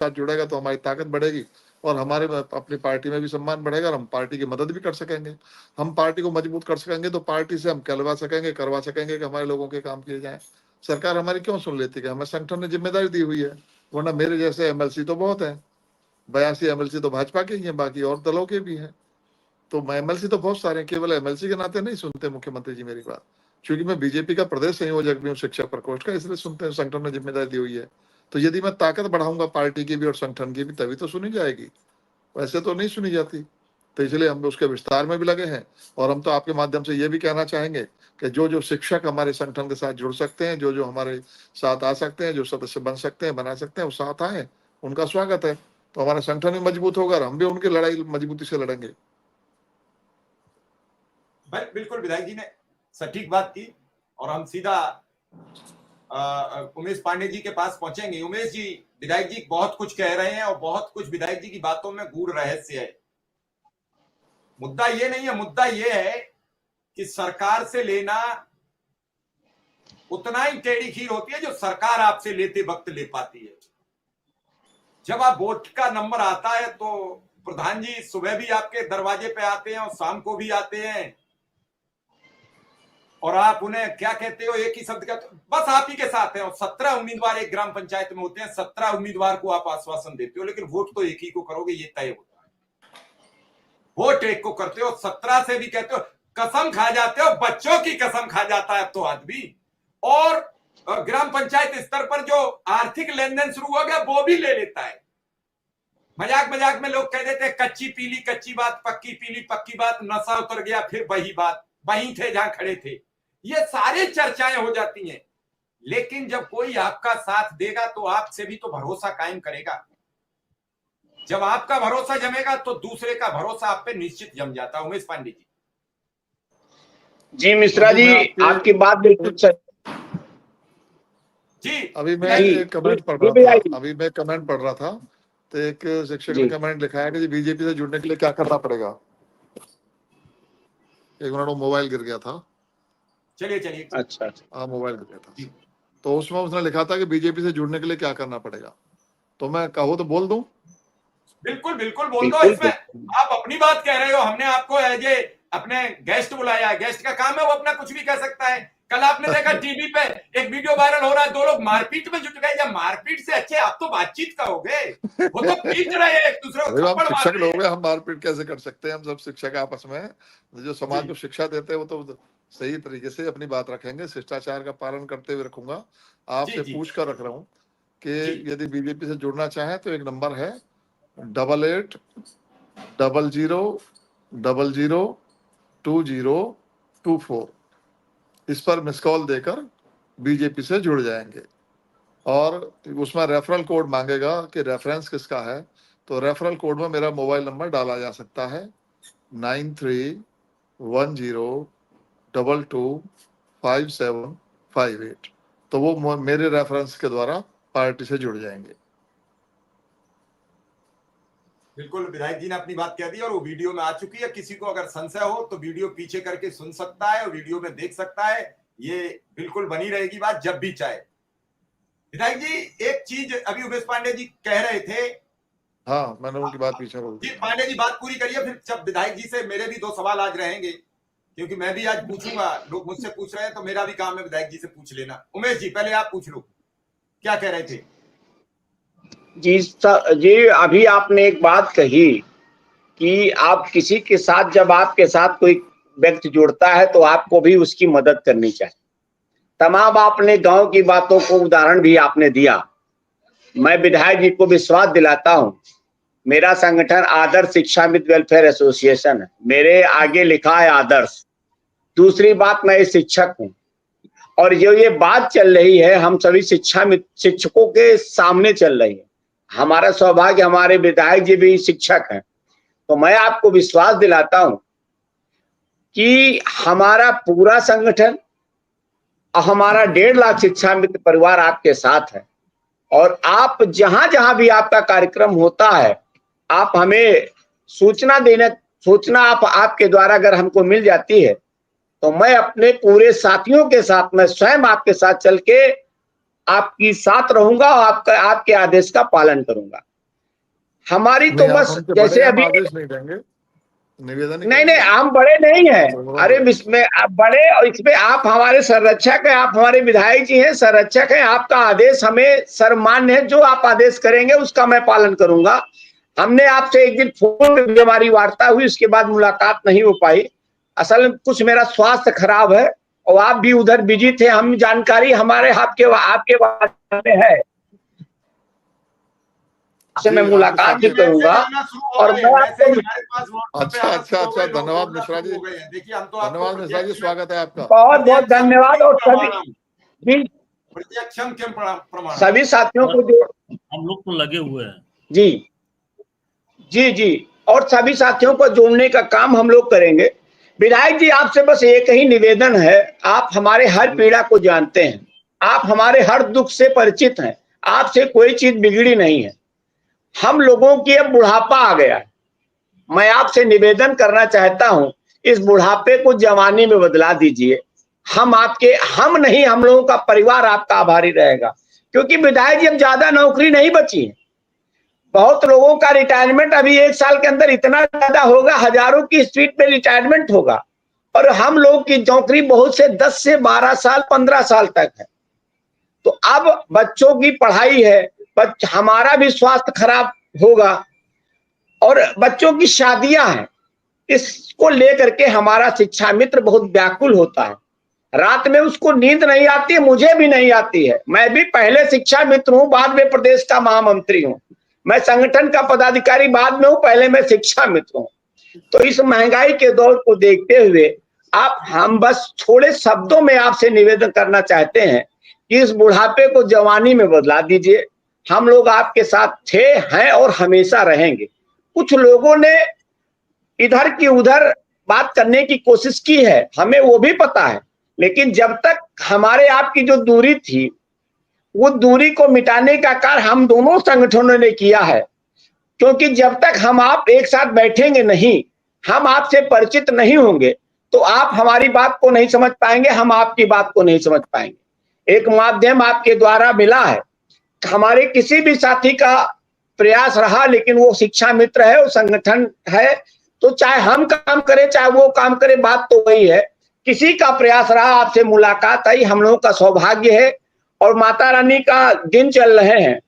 साथ जुड़ेगा तो हमारी ताकत बढ़ेगी और हमारे अपनी पार्टी में भी सम्मान बढ़ेगा और हम पार्टी की मदद भी कर सकेंगे। हम पार्टी को मजबूत कर सकेंगे तो पार्टी से हम कहलवा सकेंगे, करवा सकेंगे कि हमारे लोगों के काम किए जाएं। सरकार हमारी क्यों सुन लेती है? हमें संगठन ने जिम्मेदारी दी हुई है, वरना मेरे जैसे एमएलसी तो बहुत है, 82 एमएलसी तो भाजपा के ही हैं, बाकी और दलों के भी हैं। तो एमएलसी तो बहुत सारे हैं, केवल एमएलसी के नाते नहीं सुनते मुख्यमंत्री जी मेरी बात, क्योंकि मैं बीजेपी का प्रदेश संयोजक भी हूँ शिक्षा प्रकोष्ठ का, इसलिए सुनते हैं। संगठन ने जिम्मेदारी दी हुई है, तो यदि मैं ताकत बढ़ाऊंगा पार्टी की भी और संगठन की भी, तभी तो सुनी जाएगी, वैसे तो नहीं सुनी जाती। तो इसलिए हम उसके विस्तार में भी लगे हैं। और हम तो आपके माध्यम से ये भी कहना चाहेंगे कि जो जो शिक्षक हमारे संगठन के साथ जुड़ सकते हैं, जो जो हमारे साथ आ सकते हैं, जो सदस्य बन सकते हैं, बना सकते हैं, वो साथ आए, उनका स्वागत है। तो हमारा संगठन भी मजबूत होगा और हम भी उनकी लड़ाई मजबूती से लड़ेंगे। बिल्कुल विधायक जी ने सटीक बात की और हम सीधा उमेश पांडे जी के पास पहुंचेंगे। उमेश जी, विधायक जी बहुत कुछ कह रहे हैं और बहुत कुछ विधायक जी की बातों में गूढ़ रहस्य है। मुद्दा ये नहीं है, मुद्दा ये है कि सरकार से लेना उतना ही टेढ़ी खीर होती है जो सरकार आपसे लेते वक्त ले पाती है। जब आप वोट का नंबर आता है तो प्रधान जी सुबह भी आपके दरवाजे पे आते हैं और शाम को भी आते हैं और आप उन्हें क्या कहते हो, एक ही शब्द कहते हो, बस आप ही के साथ हैं। और 17 उम्मीदवार एक ग्राम पंचायत में होते हैं, 17 उम्मीदवार को आप आश्वासन देते हो, लेकिन वोट तो एक ही को करोगे, ये तय होता है। वोट एक को करते हो, 17 से भी कहते हो, कसम खा जाते हो, बच्चों की कसम खा जाता है अब तो आदमी। और ग्राम पंचायत स्तर पर जो आर्थिक लेन देन शुरू हो गया वो भी ले लेता है। मजाक मजाक में लोग कह देते हैं कच्ची पीली कच्ची बात, पक्की पीली पक्की बात, नशा उतर गया फिर वही बात, वहीं थे जहां खड़े थे। ये सारी चर्चाएं हो जाती हैं, लेकिन जब कोई आपका साथ देगा तो आपसे भी तो भरोसा कायम करेगा। जब आपका भरोसा जमेगा तो दूसरे का भरोसा आप पे निश्चित जम जाता है। उमेश पांडे जी। जी मिश्रा जी, आपकी बात बिल्कुल सही जी। अभी मैं एक कमेंट पढ़ रहा था, तो एक शिक्षक ने कमेंट लिखा है कि बीजेपी से जुड़ने के लिए क्या करना पड़ेगा। एक मिनट, वो मोबाइल गिर गया था। चलिए। अच्छा। हाँ, मोबाइल गिर गया था। तो उसमें उसने लिखा था कि बीजेपी से जुड़ने के लिए क्या करना पड़ेगा। तो मैं कहूँ तो बोल दूं? बिल्कुल बोल दो। इसमें आप अपनी बात कह रहे हो, हमने आपको एज ए अपने गेस्ट बुलाया है। गेस्ट का काम है वो अपना कुछ भी कह सकता है। कल आपने देखा टीवी पे एक वीडियो वायरल हो रहा है, 2 लोग मारपीट में जुट गए। जब मारपीट से अच्छे आप तो बातचीत करोगे, वो तो पीट रहे हैं एक दूसरे को, हम शिक्षक लोग हैं, हम मारपीट कैसे कर सकते हैं? हम सब शिक्षक आपस में जो समाज को शिक्षा देते हैं वो तो सही तरीके से अपनी बात रखेंगे, शिष्टाचार का पालन करते हुए रखूंगा। आपसे पूछ कर रख रहा हूँ कि यदि बीजेपी से जुड़ना चाहे तो एक नंबर है 8800002024। इस पर मिस कॉल देकर बीजेपी से जुड़ जाएंगे। और उसमें रेफरल कोड मांगेगा कि रेफरेंस किसका है, तो रेफरल कोड में मेरा मोबाइल नंबर डाला जा सकता है 9310225758। तो वो मेरे रेफरेंस के द्वारा पार्टी से जुड़ जाएंगे। बिल्कुल, विधायक जी ने अपनी बात कह दी और वो वीडियो में आ चुकी है। किसी को अगर संशय हो तो वीडियो पीछे करके सुन सकता है और वीडियो में देख सकता है। ये बिल्कुल बनी रहेगी बात जब भी चाहे। विधायक जी, एक चीज अभी उमेश पांडे जी कह रहे थे। हाँ, मैंने उनकी बात पीछे बोल दी। पांडे जी बात पूरी करिए, फिर जब विधायक जी से मेरे भी 2 सवाल आज रहेंगे, क्योंकि मैं भी आज पूछूंगा। लोग मुझसे पूछ रहे हैं तो मेरा भी काम है विधायक जी से पूछ लेना। उमेश जी, पहले आप पूछ लो, क्या कह रहे थे? जी, अभी आपने एक बात कही कि आप किसी के साथ, जब आपके साथ कोई व्यक्ति जुड़ता है तो आपको भी उसकी मदद करनी चाहिए। तमाम आपने गांव की बातों को उदाहरण भी आपने दिया। मैं विधायक जी को विश्वास दिलाता हूं, मेरा संगठन आदर्श शिक्षा मित्र वेलफेयर एसोसिएशन है, मेरे आगे लिखा है आदर्श। दूसरी बात, मैं शिक्षक हूं और जो ये बात चल रही है हम सभी शिक्षकों के सामने चल रही है। हमारा सौभाग्य, हमारे विधायक जी भी शिक्षक हैं, तो मैं आपको विश्वास दिलाता हूं कि हमारा पूरा संगठन और हमारा 1.5 लाख शिक्षा मित्र परिवार आपके साथ है। और आप जहां जहां भी आपका कार्यक्रम होता है, आप हमें सूचना आपके द्वारा अगर हमको मिल जाती है तो मैं अपने पूरे साथियों के साथ, मैं स्वयं आपके साथ चल के आपकी साथ रहूंगा और आपके आदेश का पालन करूंगा। हमारी तो नहीं, आप बस हमसे जैसे बड़े हैं, हम अभी, आदेश नहीं देंगे, निवेदन ही नहीं नहीं, करेंगे। हम बड़े नहीं हैं। तो अरे इसमें आप बड़े, और इसमें आप हमारे संरक्षक हैं, आप हमारे विधायक जी हैं, संरक्षक हैं। आपका आदेश हमें सर्वमान्य है, जो आप आदेश करेंगे उसका मैं पालन करूंगा। हमने आपसे एक दिन फोन पे भी हमारी वार्ता हुई, उसके बाद मुलाकात नहीं हो पाई। असल में कुछ मेरा स्वास्थ्य खराब है और आप भी उधर बिजी थे, हम जानकारी हमारे आपके बारे में है, से मैं जी, आपके मुलाकात अभी भी सामने। करूंगा। मैसेज आना शुरू हो और गए मैं हैं, आपको मैसेज हमारे पास व्हाट्सएप पे अच्छा, आना अच्छा, शुरू हो अच्छा, गए, लोग धन्यवाद जोड़ना मिश्रा शुरू जी। हो गए हैं। देखिए हम तो आपको धन्यवाद मिश्रा जी, स्वागत है आपका। बहुत बहुत प्रत्यक्षम धन्यवाद। किम और सभी प्रमाणम, जी, प्रत्यक्षम किम प्रमाणम। सभी साथियों और को जो, हम लोग तो लगे हुए हैं। जी जी जी, और सभी साथियों को जोड़ने का काम हम लोग करेंगे। विधायक जी, आपसे बस एक ही निवेदन है, आप हमारे हर पीड़ा को जानते हैं, आप हमारे हर दुख से परिचित हैं, आपसे कोई चीज बिगड़ी नहीं है। हम लोगों की अब बुढ़ापा आ गया है, मैं आपसे निवेदन करना चाहता हूं, इस बुढ़ापे को जवानी में बदला दीजिए। हम नहीं, हम लोगों का परिवार आपका आभारी रहेगा। क्योंकि विधायक जी, अब ज्यादा नौकरी नहीं बची है। बहुत लोगों का रिटायरमेंट अभी 1 साल के अंदर इतना ज्यादा होगा, हजारों की स्पीड पे रिटायरमेंट होगा। और हम लोग की नौकरी बहुत से 10 से 12 साल 15 साल तक है। तो अब बच्चों की पढ़ाई है, हमारा भी स्वास्थ्य खराब होगा, और बच्चों की शादियां हैं। इसको लेकर के हमारा शिक्षा मित्र बहुत व्याकुल होता है। रात में उसको नींद नहीं आती है, मुझे भी नहीं आती है। मैं भी पहले शिक्षा मित्र हूं, बाद में प्रदेश का महामंत्री हूं। मैं संगठन का पदाधिकारी बाद में हूं, पहले मैं शिक्षा मित्र हूं। तो इस महंगाई के दौर को देखते हुए हम बस थोड़े शब्दों में आपसे निवेदन करना चाहते हैं कि इस बुढ़ापे को जवानी में बदला दीजिए। हम लोग आपके साथ थे, हैं और हमेशा रहेंगे। कुछ लोगों ने इधर की उधर बात करने की कोशिश की है, हमें वो भी पता है। लेकिन जब तक हमारे आपकी जो दूरी थी, वो दूरी को मिटाने का कार्य हम दोनों संगठनों ने किया है। क्योंकि जब तक हम आप एक साथ बैठेंगे नहीं, हम आपसे परिचित नहीं होंगे, तो आप हमारी बात को नहीं समझ पाएंगे, हम आपकी बात को नहीं समझ पाएंगे। एक माध्यम आपके द्वारा मिला है, हमारे किसी भी साथी का प्रयास रहा, लेकिन वो शिक्षा मित्र है, वो संगठन है, तो चाहे हम काम करें चाहे वो काम करे, बात तो वही है। किसी का प्रयास रहा, आपसे मुलाकात आई, हम लोगों का सौभाग्य है। और माता रानी का दिन चल रहे हैं,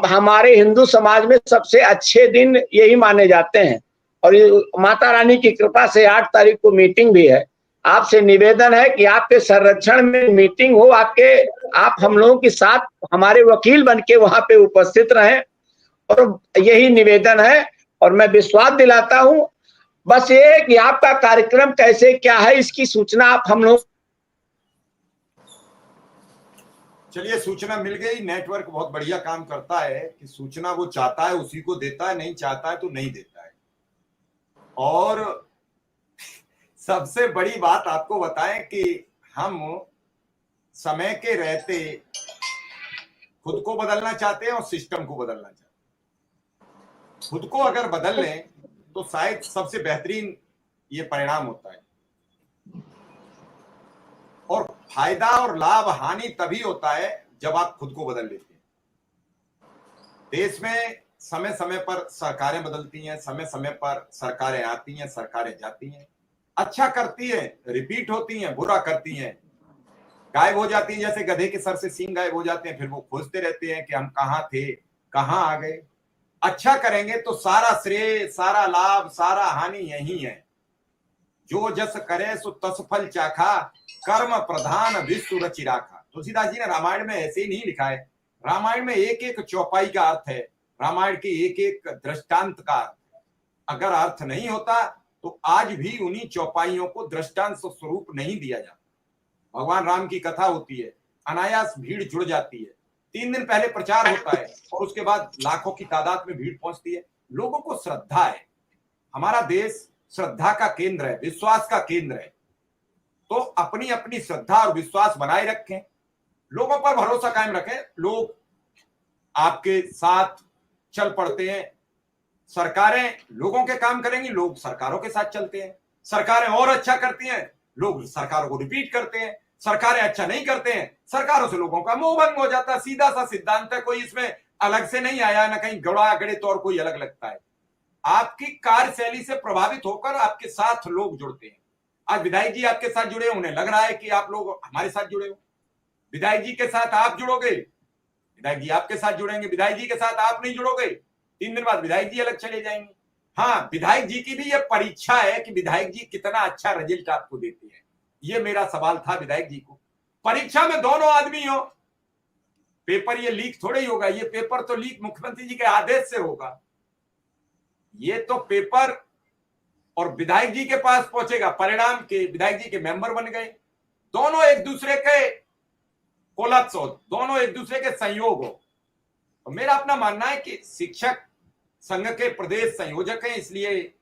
हमारे हिंदू समाज में सबसे अच्छे दिन यही माने जाते हैं। और माता रानी की कृपा से 8 तारीख को मीटिंग भी है। आपसे निवेदन है कि आपके संरक्षण में मीटिंग हो, आप हम लोगों के साथ हमारे वकील बन के वहां पे उपस्थित रहें, और यही निवेदन है। और मैं विश्वास दिलाता हूं, बस ये है कि आपका कार्यक्रम कैसे क्या है, इसकी सूचना आप हम लोग। चलिए, सूचना मिल गई। नेटवर्क बहुत बढ़िया काम करता है कि सूचना वो चाहता है उसी को देता है, नहीं चाहता है तो नहीं देता है। और सबसे बड़ी बात आपको बताएं कि हम समय के रहते खुद को बदलना चाहते हैं और सिस्टम को बदलना चाहते हैं। खुद को अगर बदल लें तो शायद सबसे बेहतरीन ये परिणाम होता है। और फायदा और लाभ हानि तभी होता है जब आप खुद को बदल लेते हैं। देश में समय समय पर सरकारें बदलती हैं, समय समय पर सरकारें आती हैं, सरकारें जाती हैं। अच्छा करती हैं, रिपीट होती हैं, बुरा करती हैं, गायब हो जाती हैं। जैसे गधे के सर से सींग गायब हो जाते हैं, फिर वो खोजते रहते हैं कि हम कहाँ थे, कहाँ आ गए। अच्छा करेंगे तो सारा श्रेय, सारा लाभ, सारा हानि यही है। जो जस करे सो तस फल चाखा, कर्म प्रधान विश्व रचि राखा। तुलसीदास जी ने रामायण में ऐसे ही नहीं लिखा है। रामायण में एक एक चौपाई का अर्थ है, रामायण के एक एक दृष्टांत का अर्थ है। अगर अर्थ नहीं होता तो आज भी उन्हीं चौपाइयों को दृष्टांत स्वरूप नहीं दिया जाता। भगवान राम की कथा होती है, अनायास भीड़ जुड़ जाती है, 3 दिन पहले प्रचार होता है और उसके बाद लाखों की तादाद में भीड़ पहुंचती है। लोगों को श्रद्धा है। हमारा देश श्रद्धा का केंद्र है, विश्वास का केंद्र है। तो अपनी अपनी श्रद्धा और विश्वास बनाए रखें, लोगों पर भरोसा कायम रखें। लोग आपके साथ चल पड़ते हैं। सरकारें लोगों के काम करेंगी, लोग सरकारों के साथ चलते हैं। सरकारें और अच्छा करती हैं, लोग सरकारों को रिपीट करते हैं। सरकारें अच्छा नहीं करते हैं, सरकारों से लोगों का मोह भंग हो जाता है। सीधा सा सिद्धांत है, कोई इसमें अलग से नहीं आया, ना कहीं गड़ा गड़े तो और कोई अलग लगता है। आपकी कार्यशैली से प्रभावित होकर आपके साथ लोग जुड़ते हैं। आज विधायक जी आपके साथ जुड़े, उन्हें लग रहा है कि आप लोग हमारे साथ जुड़े हो। विधायक जी के साथ आप जुड़ोगे, विधायक जी आपके साथ जुड़ेंगे। विधायक जी के साथ आप नहीं जुड़ोगे, 3 दिन बाद विधायक जी अलग चले जाएंगे। हाँ, विधायक जी की भी ये परीक्षा है कि विधायक जी कितना अच्छा रिजल्ट आपको देते हैं। ये मेरा सवाल था विधायक जी को। परीक्षा में दोनों आदमी हो, पेपर ये लीक थोड़े ही होगा, ये पेपर तो लीक मुख्यमंत्री जी के आदेश से होगा। ये तो पेपर और विधायक जी के पास पहुंचेगा, परिणाम के विधायक जी के मेंबर बन गए। दोनों एक दूसरे के कोलत्स हो, दोनों एक दूसरे के संयोग हो। तो मेरा अपना मानना है कि शिक्षक संघ के प्रदेश संयोजक हैं, इसलिए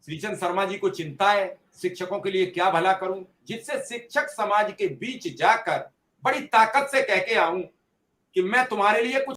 श्रीचंद शर्मा जी को चिंता है शिक्षकों के लिए क्या भला करूं, जिससे शिक्षक समाज के बीच जाकर बड़ी ताकत से कह के आऊं कि मैं तुम्हारे लिए कुछ